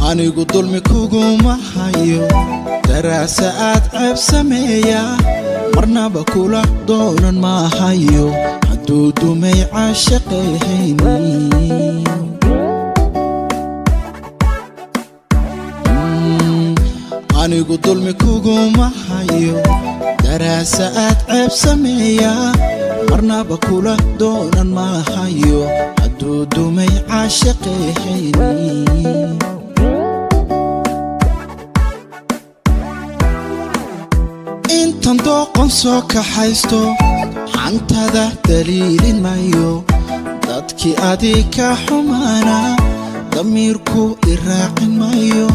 anigu dulmi kuguma hayo daraasaad ceeb sameeya marnaba kula doonan ma hayo hadduu dumay caashaqayhayni anigu dulmi kuguma hayo daraasaad ceeb sameeya marnaba kula doonan ma hayo hadduu dumay caashaqayhayni intan dooqon soo kaxaysto xantada daliilin mayo dadkii adika xumaana damiirku iraaqin mayo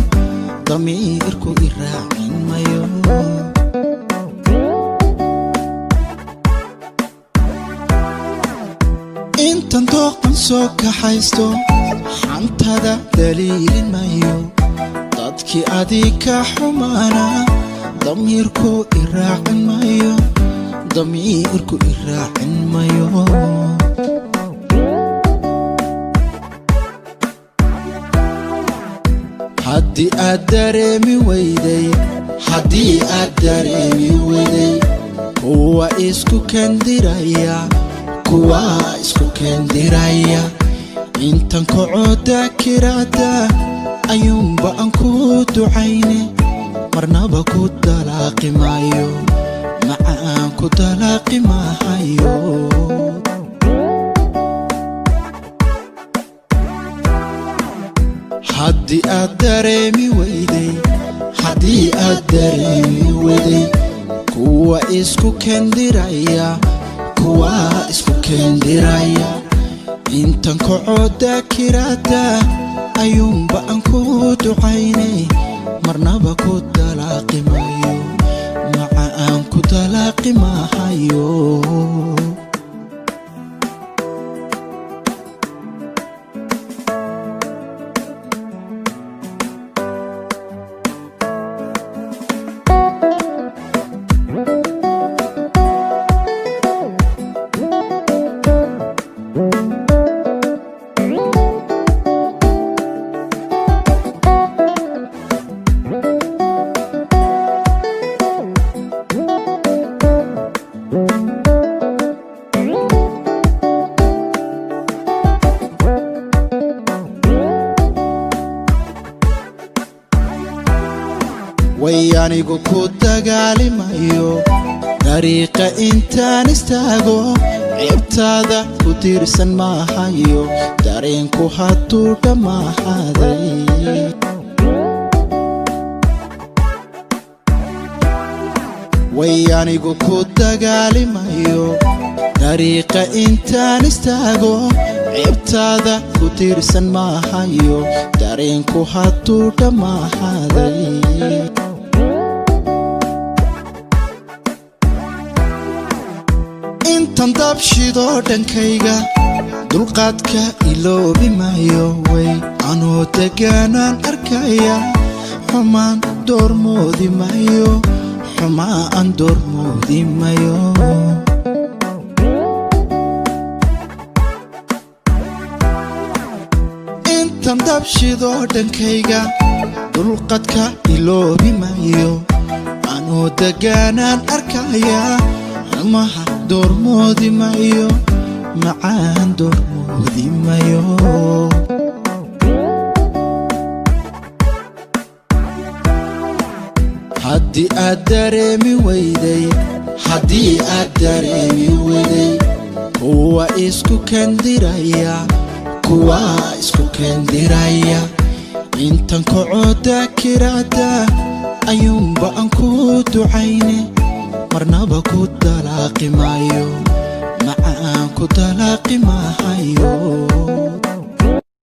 damiirku iraaqin mayo intan dooqon soo kaxaysto xantada daliilin mayo dadkii adika xumaana ضميركو إراعن مايو ضميركو إراعن مايو حدي أدريمي ويدي حدي أدريمي ويدي هو إسكو كان درايا كوا إسكو كان درايا إنتن كعودا كرادا أيوم بأنكو دعيني marnaba ku talaaqi maayo macaan ku talaaqi maayo haddii aad dareemi weyday haddii aad dareemi weyday kuwa isku kendiraya kuwa isku kendiraya intan kacooda kiraada ayuunba aan ku ducaynay marnaba ku talaaqi maayo macaan ku talaaqi maayo ويانيقو كوداقالي مايو طريقة انتان استاقو عبتادا كتيرسن ما هايو دارينكو هاتوكا ما هادي ويانيقو كوداقالي مايو طريقة انتان استاقو عبتادا كتيرسن ما هايو دارينكو هاتوكا ما هادي intan dabshido dhankayga dulqaadka iloobi maayo way anoo deganaan arkaya xumaan doormoodi maayo xumaan doormoodi maayo intan dabshido dhankayga dulqaadka iloobi maayo anoo deganaan arkaya xumaan doormoodi maayo macaan doormoodi maayo haddii aad dareemi weyday haddii aad dareemi weyday kuwa isku kendiraya kuwa isku kendiraya intan kacooda kiraada ayuunba aan ku ducayne marnaba ku talaaqi maayo